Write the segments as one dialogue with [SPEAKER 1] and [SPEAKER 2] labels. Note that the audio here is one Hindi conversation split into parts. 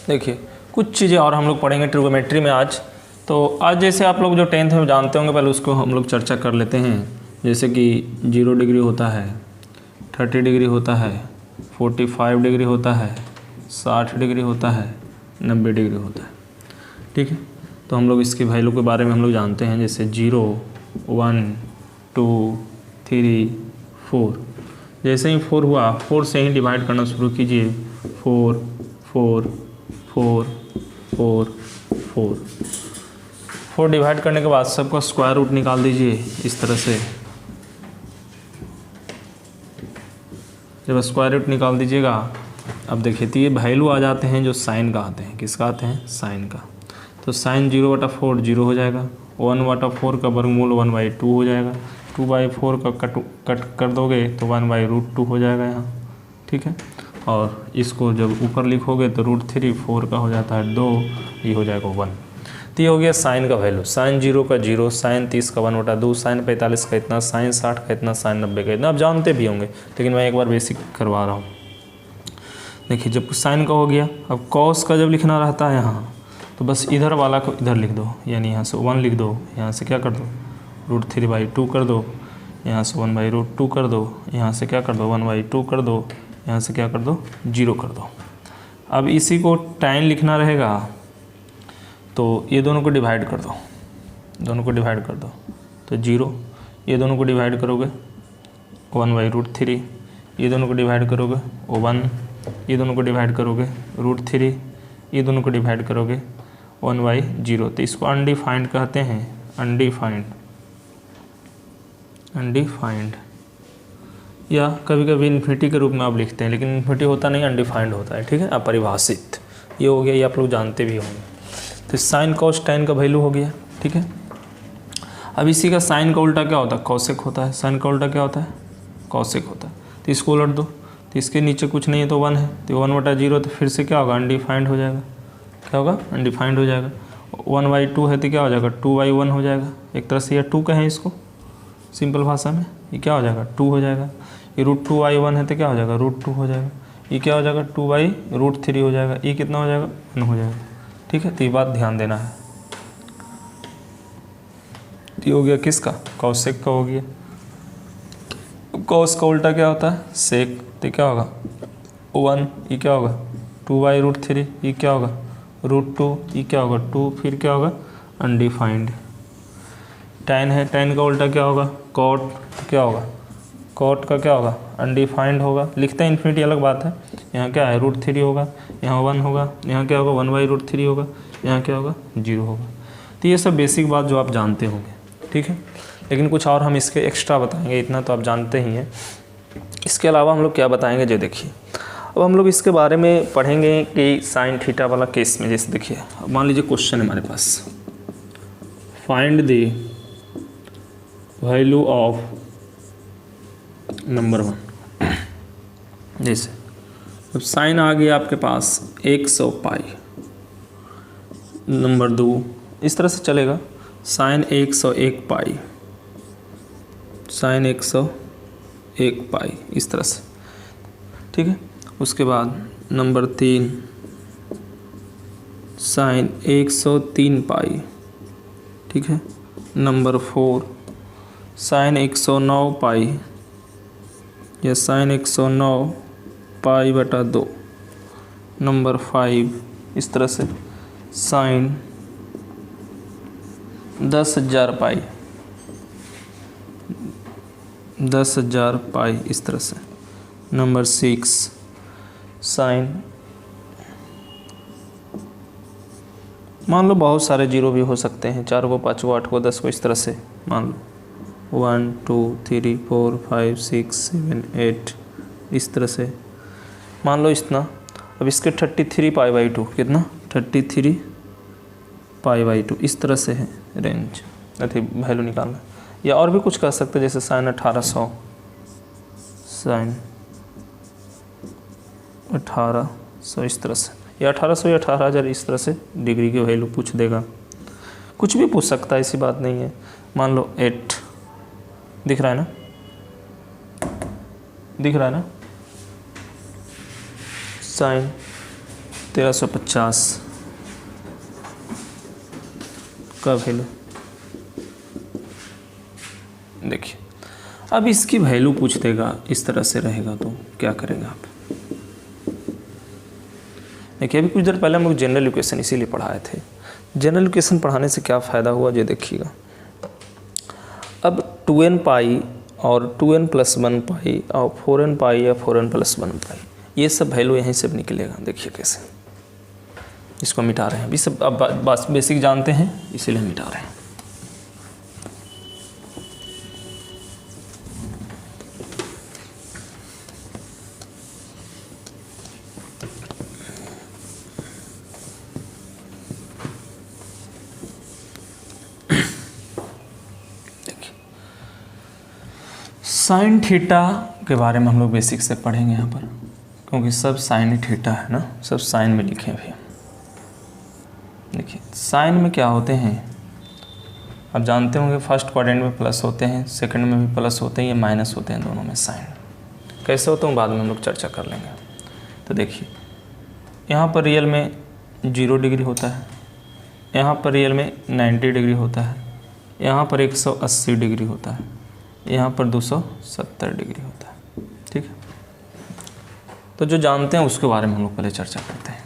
[SPEAKER 1] देखिए कुछ चीज़ें और हम लोग पढ़ेंगे ट्रिगोमेट्री में आज। तो आज जैसे आप लोग जो 10th में जानते होंगे, पहले उसको हम लोग चर्चा कर लेते हैं। जैसे कि 0 डिग्री होता है, 30 डिग्री होता है, 45 डिग्री होता है, 60 डिग्री होता है, 90 डिग्री होता है। ठीक है, तो हम लोग इसकी वैल्यू के बारे में हम लोग जानते हैं। जैसे 0, 1, 2, 3, 4। जैसे ही 4 हुआ, 4 से ही डिवाइड करना शुरू कीजिए। 4, 4, 4, 4, 4। 4 डिवाइड करने के बाद सबका स्क्वायर रूट निकाल दीजिए इस तरह से। जब स्क्वायर रूट निकाल दीजिएगा, अब देखिए तो ये वैल्यू आ जाते हैं जो साइन का आते हैं। किसका आते हैं? साइन का। तो साइन 0/4 0 हो जाएगा। 1/4 का वर्गमूल 1/2 हो जाएगा। 2/4 का कट कर दोगे तो 1/√2 हो जाएगा यहाँ। ठीक है, और इसको जब ऊपर लिखोगे तो √3, 4 का हो जाता है 2, ये हो जाएगा 1। तो ये हो गया साइन का वैल्यू। साइन 0 का 0, साइन 30 का 1/2, साइन 45 का इतना, साइन 60 का इतना, साइन 90 का इतना। आप जानते भी होंगे, लेकिन मैं एक बार बेसिक करवा रहा हूँ। देखिए जब साइन का हो गया, अब कॉस का जब लिखना रहता है यहाँ, तो बस इधर वाला को इधर लिख दो, यानी यहाँ से 1 लिख दो, यहाँ से क्या कर दो √3/2 कर दो, यहाँ से 1/√2 कर दो, यहाँ से क्या कर दो 1/2 कर दो, यहाँ से क्या कर दो 0 कर दो। अब इसी को tan लिखना रहेगा, तो ये दोनों को डिवाइड कर दो, दोनों को डिवाइड कर दो तो 0। ये दोनों को डिवाइड करोगे 1/√3, ये दोनों को डिवाइड करोगे 1, ये दोनों को डिवाइड करोगे √3, ये दोनों को डिवाइड करोगे 1/0। तो इसको अनडिफाइंड कहते हैं, अनडिफाइंड, अनडिफाइंड, या कभी कभी इन्फिनिटी के रूप में आप लिखते हैं, लेकिन इन्फिनिटी होता नहीं, अनडिफाइंड होता है। ठीक है, अपरिभाषित। ये हो गया, ये आप लोग जानते भी होंगे। तो साइन कॉस tan का वैल्यू हो गया। ठीक है, अब इसी का साइन का उल्टा क्या होता है? कॉसेक होता है। साइन का उल्टा क्या होता है? कॉसेक होता है। तो इसको उलट दो, तो इसके नीचे कुछ नहीं है तो 1 है, तो 1/0, तो फिर से क्या होगा? अनडिफाइंड हो जाएगा। क्या होगा? अनडिफाइंड हो जाएगा। 1/2 है तो क्या हो जाएगा? 2/1 हो जाएगा। एक तरह से ये 2 कहें इसको सिंपल भाषा में, ये क्या हो जाएगा? 2 हो जाएगा। ये √2/1 है तो क्या हो जाएगा? √2 हो जाएगा। ये क्या हो जाएगा? 2/√3 हो जाएगा। ये कितना हो जाएगा? 1 हो जाएगा। ठीक है, तो ये बात ध्यान देना है। ये हो गया किसका? कॉसेक का हो गया। कॉस का उल्टा क्या होता है? सेक। तो क्या होगा? 1। ये क्या होगा? 2/√3। ये क्या होगा? √2। ये क्या होगा? 2। फिर क्या होगा? अनडिफाइंड। tan है, tan का उल्टा क्या होगा? कॉट। तो क्या होगा? कॉट का क्या होगा? अनडिफाइंड होगा। लिखते हैं इन्फिनिटी अलग बात है। यहाँ क्या है? √3 होगा, यहाँ 1 होगा, यहाँ क्या होगा? 1/√3 होगा, यहाँ क्या होगा? 0 होगा। तो ये सब बेसिक बात जो आप जानते होंगे। ठीक है, लेकिन कुछ और हम इसके एक्स्ट्रा बताएंगे, इतना तो आप जानते ही हैं। इसके अलावा हम लोग क्या बताएंगे, जो देखिए अब हम लोग इसके बारे में पढ़ेंगे कि साइन थीटा वाला केस में, जैसे देखिए मान लीजिए क्वेश्चन है हमारे पास, find the value of number 1। जैसे अब साइन आ गया आपके पास 100 पाई, नंबर 2 इस तरह से चलेगा, साइन 101 पाई, साइन 101 पाई इस तरह से। ठीक है, उसके बाद नंबर 3 साइन 103 पाई। ठीक है, नंबर 4 साइन 109 पाई या साइन 109 पाई/2। नंबर 5 इस तरह से साइन 10,000 पाई, 10,000 पाई इस तरह से। नंबर 6 साइन, मान लो बहुत सारे जीरो भी हो सकते हैं, 4 को 5 को 8 को 10 को इस तरह से मान लो, 1 2 3 4 5 6 7 8 इस तरह से मान लो इतना। अब इसके 33 पाई/2 कितना? 33 पाई/2 इस तरह से है रेंज, अथी वैल्यू निकालना। या और भी कुछ कर सकते हैं, जैसे साइन 1800, साइन 1800 इस तरह से, या 1800 या 18,000 इस तरह से डिग्री की वैल्यू पूछ देगा। कुछ भी पूछ सकता है, ऐसी बात नहीं है। मान लो 8 दिख रहा है ना, दिख रहा है ना, साइन 1350 का वैल्यू। देखिए अब इसकी वैल्यू पूछ देगा, इस तरह से रहेगा तो क्या करेंगे आप। देखिए अभी कुछ देर पहले हम लोग जनरल इक्वेशन इसीलिए पढ़ाए थे। जनरल इक्वेशन पढ़ाने से क्या फ़ायदा हुआ ये देखिएगा। अब 2n पाई और 2n + 1 पाई और 4n पाई या 4n + 1 पाई, ये सब वैल्यू यहीं से निकलेगा। देखिए कैसे इसको मिटा रहे हैं। अभी सब अब बस बेसिक जानते हैं इसीलिए मिटा रहे हैं। साइन थीटा के बारे में हम लोग बेसिक से पढ़ेंगे यहाँ पर, क्योंकि सब साइन थीटा है ना, सब साइन में लिखे हुए। देखिए साइन में क्या होते हैं आप जानते होंगे, फर्स्ट क्वाड्रेंट में प्लस होते हैं, सेकंड में भी प्लस होते हैं, ये माइनस होते हैं दोनों में। साइन कैसे होते हैं बाद में हम लोग चर्चा कर लेंगे। तो देखिए यहाँ पर रियल में 0 डिग्री होता है, यहाँ पर रियल में 90 डिग्री होता है, यहाँ पर 180 डिग्री होता है, यहाँ पर 270 डिग्री होता है। ठीक है, तो जो जानते हैं उसके बारे में हम लोग पहले चर्चा करते हैं।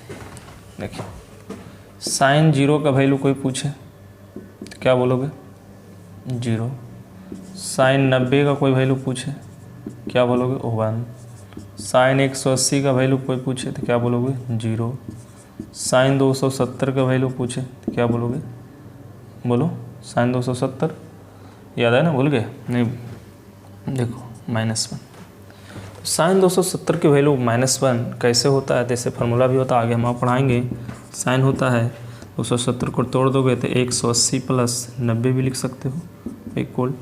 [SPEAKER 1] देखिए साइन 0 का वैल्यू कोई पूछे तो क्या बोलोगे 0। साइन 90 का कोई वैल्यू पूछे क्या बोलोगे 1। साइन 180 का वैल्यू कोई पूछे तो क्या बोलोगे 0। साइन 270 का वैल्यू पूछे तो क्या बोलोगे, बोलो साइन 270 याद है ना, भूल गए नहीं। देखो -1। साइन 270 की वैल्यू -1 कैसे होता है, जैसे फार्मूला भी होता है, आगे हम आप पढ़ाएंगे। साइन होता है 270 को तोड़ दोगे तो 180 + 90 भी लिख सकते हो इक्वल।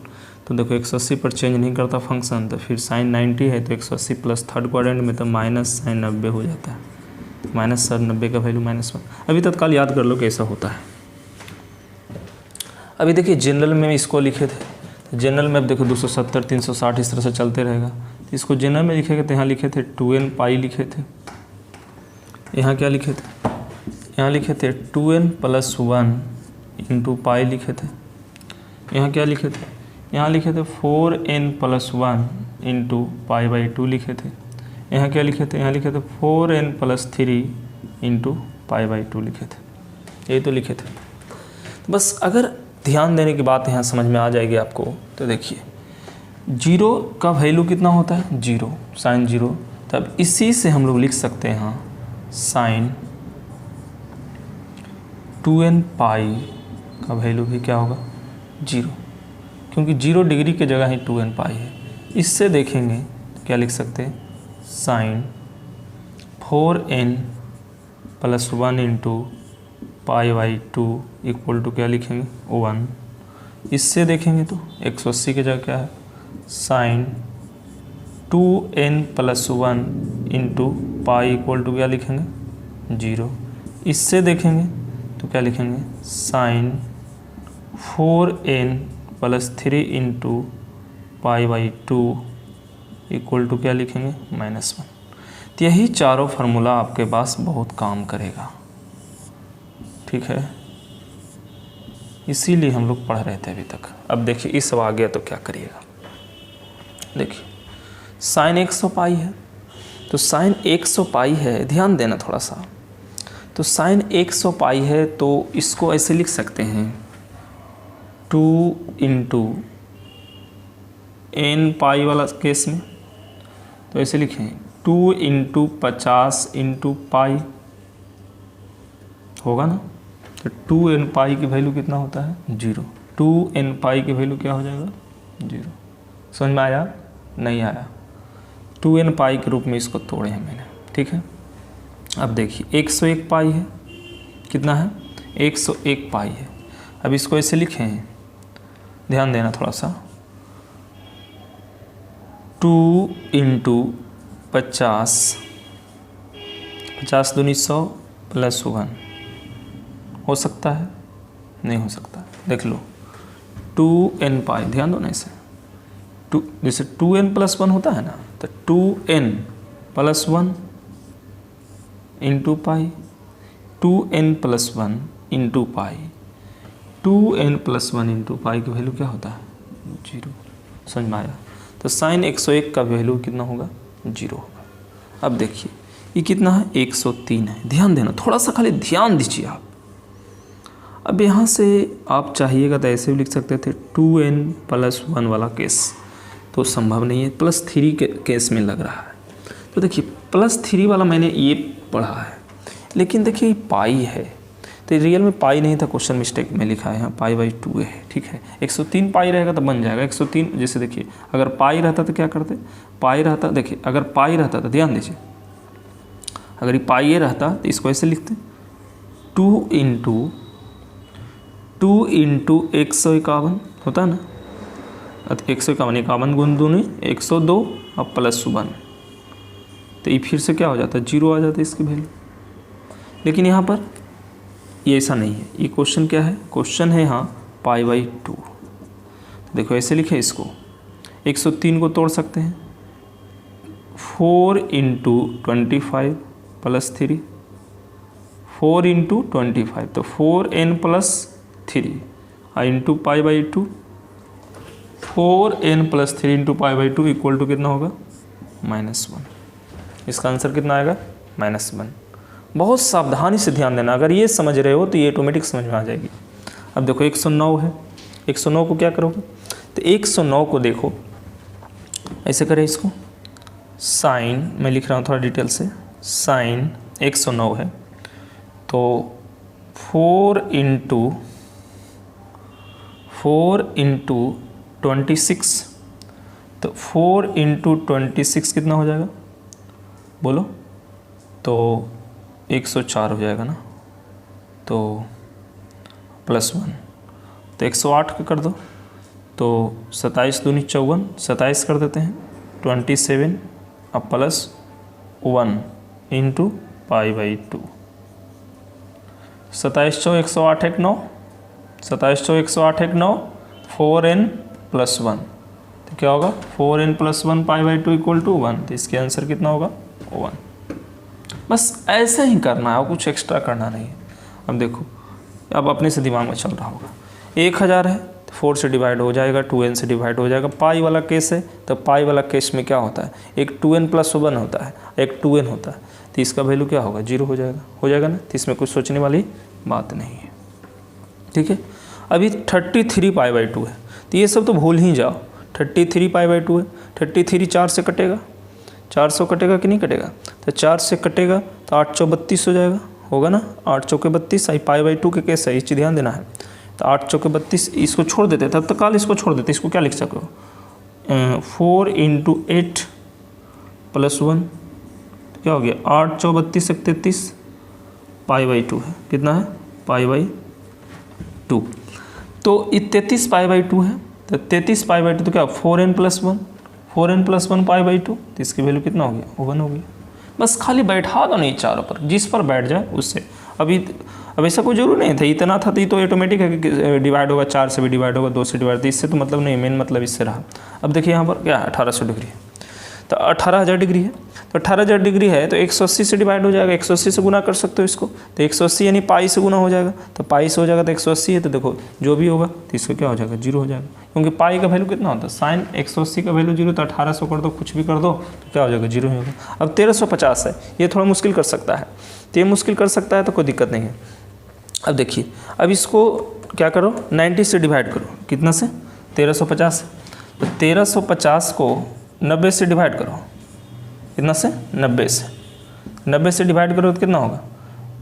[SPEAKER 1] तो देखो 180 पर चेंज नहीं करता फंक्शन, तो फिर साइन 90 है तो 180 प्लस थर्ड क्वाड्रेंट में तो माइनस साइन 90 हो जाता है। माइनस साइन 90 का वैल्यू -1। अभी तत्काल याद कर लो कैसा होता है। अभी देखिए जनरल में इसको लिखे थे, जनरल में अब देखो 270 360 इस तरह से चलते रहेगा। इसको जनरल में लिखेंगे तो यहाँ लिखे थे 2n पाई लिखे थे, यहाँ क्या लिखे थे, यहाँ लिखे थे 2n + 1 × पाई लिखे थे। यहाँ क्या लिखे थे, यहाँ लिखे थे 4n + 1 × π/2 लिखे थे। यहाँ क्या लिखे थे, यहाँ लिखे थे 4n + 3 × π/2 लिखे थे। यही तो लिखे थे। तो बस अगर ध्यान देने की बात यहाँ समझ में आ जाएगी आपको। तो देखिए 0 का वैल्यू कितना होता है 0, साइन 0। तब इसी से हम लोग लिख सकते हैं यहाँ साइन 2n पाई का वैल्यू भी क्या होगा 0, क्योंकि 0 डिग्री की जगह ही 2n पाई है। इससे देखेंगे तो क्या लिख सकते हैं साइन 4n + 1 × π/2 इक्वल टू क्या लिखेंगे 1। इससे देखेंगे तो 180 की जगह क्या है sign 2n + 1 × pi equal to क्या लिखेंगे 0। इससे देखेंगे तो क्या लिखेंगे साइन 4n + 3 × π/2 इक्वल टू क्या लिखेंगे -1। तो यही चारों फार्मूला आपके पास बहुत काम करेगा। ठीक है, इसीलिए हम लोग पढ़ रहे थे अभी तक। अब देखिए इस सब आ गया तो क्या करिएगा। देखिए साइन 100 पाई है, तो साइन 100 पाई है, ध्यान देना थोड़ा सा। तो साइन 100 पाई है तो इसको ऐसे लिख सकते हैं 2 × n पाई वाला केस में तो ऐसे लिखें 2 × 50 × पाई होगा ना। तो 2n पाई की वैल्यू कितना होता है 0। 2n पाई की वैल्यू क्या हो जाएगा 0। समझ में आया नहीं आया। 2n पाई के रूप में इसको तोड़े हैं मैंने। ठीक है, अब देखिए 101 पाई है, कितना है 101 पाई है। अब इसको ऐसे लिखे हैं, ध्यान देना थोड़ा सा, 2 × 50 50 दूनी 100 + 1 हो सकता है नहीं हो सकता, देख लो 2n पाई, ध्यान दो ना इसे। 2 जैसे 2n + 1 होता है ना, तो 2n + 1 × पाई 2n+1 into pi, 2n+1 into pi की वैल्यू क्या होता है 0। समझ में आया। तो साइन 101 का वैल्यू कितना होगा 0 होगा। अब देखिए ये कितना है 103 है। ध्यान देना, थोड़ा सा खाली ध्यान दीजिए आप। अब यहाँ से आप चाहिएगा तो ऐसे भी लिख सकते थे 2n+1 वाला केस, तो संभव नहीं है। +3 के केस में लग रहा है। तो देखिए +3 वाला मैंने ये पढ़ा है, लेकिन देखिए पाई है तो रियल में पाई नहीं था, क्वेश्चन मिस्टेक में लिखा है यहाँ π/2 है। ठीक है, 103 पाई रहेगा तो बन जाएगा 103। जैसे देखिए अगर पाई रहता तो क्या करते, पाई रहता, देखिए अगर पाई रहता तो ध्यान दीजिए, अगर ये पाई रहता तो इसको ऐसे लिखते 2 इंटू 151 होता है ना, 151, 51 गुण 2 102 और +1, तो ये फिर से क्या हो जाता है 0 आ जाता है इसकी वैल्यू। लेकिन यहाँ पर ये ऐसा नहीं है। ये क्वेश्चन क्या है, क्वेश्चन है यहाँ π/2। तो देखो ऐसे लिखे इसको, 103 को तोड़ सकते हैं 4 इंटू 25 +3, 4 इंटू 25 तो 4n+3 into π/2, 4n+3 into π/2 equal to कितना होगा -1। इसका आंसर कितना आएगा -1। बहुत सावधानी से ध्यान देना, अगर ये समझ रहे हो तो ये ऑटोमेटिक समझ में आ जाएगी। अब देखो 109 है, 109 को क्या करोगे, तो 109 को देखो ऐसे करें इसको, साइन मैं लिख रहा हूँ थोड़ा डिटेल से, साइन 109 है तो 4 इंटू 26, तो 4 इंटू 26 कितना हो जाएगा बोलो, तो 104 हो जाएगा ना, तो +1, तो 108 का कर दो, तो 27 दूनी 54, 27 कर देते हैं 27 अब +1 इंटू π/2, 27 × 108 1 9, 27 × 108 1 9, 4n+1 तो क्या होगा 4n+1 π/2 इक्वल टू 1, तो इसके आंसर कितना होगा 1। बस ऐसे ही करना है, कुछ एक्स्ट्रा करना नहीं है। अब देखो अब अपने से दिमाग में चल रहा होगा, 1000 है तो 4 से डिवाइड हो जाएगा, 2n से डिवाइड हो जाएगा। पाई वाला केस है तो पाई वाला केस में क्या होता है, एक 2n+1 होता है, एक 2n होता है, तो इसका वैल्यू क्या होगा 0 हो जाएगा ना। तो इसमें कुछ सोचने वाली बात नहीं है। ठीक है, अभी 33 π/2 है, तो ये सब तो भूल ही जाओ। 33 π/2 है, 33 4 से कटेगा, 400 कटेगा कि नहीं कटेगा, तो 4 से कटेगा तो 8 चौक 32 हो जाएगा, होगा ना, 8 चौके 32 π/2 के केस है, इस चीज़ ध्यान देना है। तो 8 चौके 32, इसको छोड़ देते, तब तक काल इसको छोड़ देते, इसको क्या लिख सको 4 इंटू 8 +1 क्या हो गया 8 चौक 32 1 33 π/2 है, कितना है π/2, तो ये 33 π/2 है, तो 33 π/2 तो क्या 4n+1 π/2, तो इसकी वैल्यू कितना हो गया 1 हो गया। बस खाली बैठा दो नहीं चारों पर, जिस पर बैठ जाए उससे। अब ऐसा कोई जरूर नहीं था, इतना था तो ऑटोमेटिक है कि डिवाइड होगा, 4 से भी डिवाइड होगा, 2 से डिवाइड, तो इससे तो मतलब नहीं, मेन मतलब इससे रहा। अब देखिए यहाँ पर क्या है 1800 डिग्री है, तो 18000 डिग्री है, तो 18000 डिग्री है तो 180 से डिवाइड हो जाएगा, 180 से गुना कर सकते हो इसको, तो 180 यानी पाई से गुना हो जाएगा, तो पाई से हो जाएगा तो 180 है, तो देखो जो भी होगा तो इसको क्या हो जाएगा 0 हो जाएगा, क्योंकि पाई का वैल्यू कितना होता है, साइन 180 का वैल्यू 0, तो 1800 कर दो, कुछ भी कर दो तो क्या हो जाएगा 0 ही होगा। अब 1350 है, ये थोड़ा मुश्किल कर सकता है, तो ये मुश्किल कर सकता है तो कोई दिक्कत नहीं है। अब देखिए अब इसको क्या करो 90 से डिवाइड करो, कितना से 1350, तो 1350 को 90 से डिवाइड करो, कितना से 90 से, 90 से डिवाइड करो तो कितना होगा,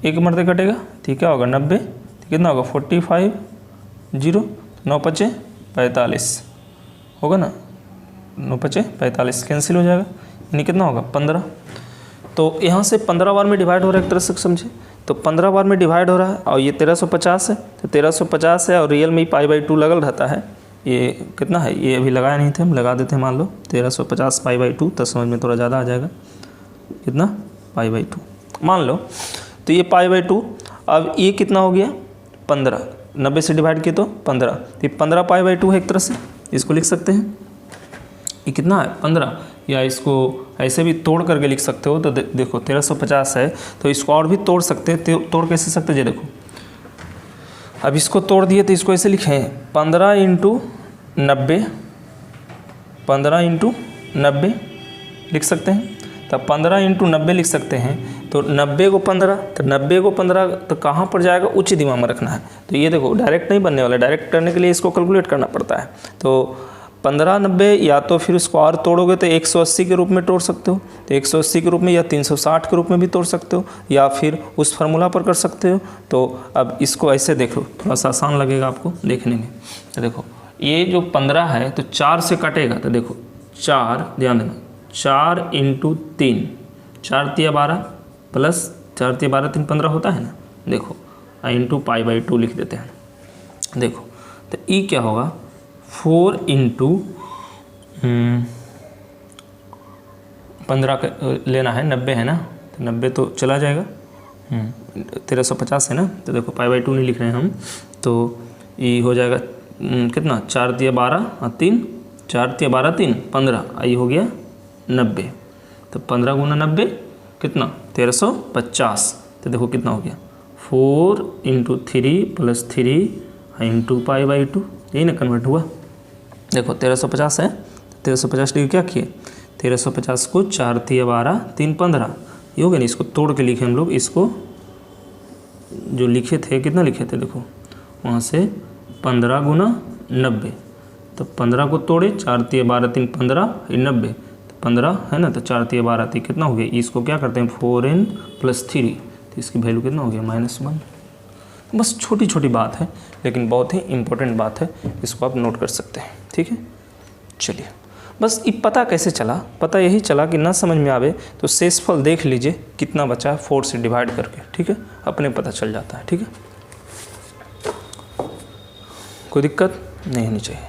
[SPEAKER 1] एक मरते कटेगा, ठीक क्या होगा 90, तो कितना होगा 45 0 9 5 45 होगा ना, 9 5 45 कैंसिल हो जाएगा, यानी कितना होगा 15। तो यहाँ से 15 बार में डिवाइड हो रहा है, एक तरह से समझे तो 15 बार में डिवाइड हो रहा है, और ये 1350 है, तो 1350 है और रियल में π/2 लगल रहता है। ये कितना है, ये अभी लगाया नहीं थे, हम लगा देते हैं, मान लो 1350 π/2, तो समझ में थोड़ा ज़्यादा आ जाएगा, कितना π/2 मान लो, तो ये π/2। अब ये कितना हो गया 15, 90 से डिवाइड किए तो 15, तो ये 15 π/2 है, एक तरह से इसको लिख सकते हैं, ये कितना है 15, या इसको ऐसे भी तोड़ करके लिख सकते हो। तो देखो 1350 है तो इसको और भी तोड़ सकते हैं। तोड़ कैसे सकते हैं, ये देखो अब इसको तोड़ दिए तो इसको ऐसे लिखें 15 × 90, 15 × 90 लिख सकते हैं। तब 15 × 90 लिख सकते हैं। तो 90 को 15, तो 90 को 15 तो कहाँ पर जाएगा, उच्च दिमाग में रखना है। तो ये देखो डायरेक्ट नहीं बनने वाला, डायरेक्ट करने के लिए इसको कैलकुलेट करना पड़ता है। तो 15 90 या तो फिर उसको और तोड़ोगे तो 180 के रूप में तोड़ सकते हो, तो 180 के रूप में, या 360 के रूप में भी तोड़ सकते हो, या फिर उस फार्मूला पर कर सकते हो। तो अब इसको ऐसे देखो, थोड़ा सा आसान लगेगा आपको देखने में। तो देखो ये जो 15 है तो 4 से कटेगा, तो देखो 4, ध्यान देना, 4 × 3, 4 × 12 प्लस 4 × 12 3 15 होता है ना। देखो × π/2 लिख देते हैं। देखो तो ई क्या होगा, 4 × 15 लेना है, 90 है ना, तो 90 तो चला जाएगा, 1350 है ना। तो देखो π/2 नहीं लिख रहे हैं हम, तो ई हो जाएगा कितना, 4 × 12 और 3, 4 × 12 3 15, आई हो गया 90। तो 15 × 90 कितना, 1350। तो देखो कितना हो गया, 4 × 3 + 3 × π/2, यही ना कन्वर्ट हुआ। देखो 1350 है, 1350 डिग्री क्या किए, 1350 को 4 × 12 3 15, ये हो गया ना। इसको तोड़ के लिखे हम लोग, इसको जो लिखे थे कितना लिखे थे, देखो वहाँ से 15 × 90, तो 15 को तोड़े, 4 × 12 3 15, 90, तो 15 है ना, तो 4 × 12 3 कितना हो गया, इसको क्या करते हैं 4n + 3, तो इसकी वैल्यू कितना हो गया -1। बस छोटी छोटी बात है लेकिन बहुत ही इंपॉर्टेंट बात है, इसको आप नोट कर सकते हैं, ठीक है। चलिए बस ये पता कैसे चला, पता यही चला कि ना समझ में आवे तो शेषफल देख लीजिए कितना बचा है 4 से डिवाइड करके, ठीक है, अपने पता चल जाता है, ठीक है। कोई दिक्कत नहीं होनी चाहिए।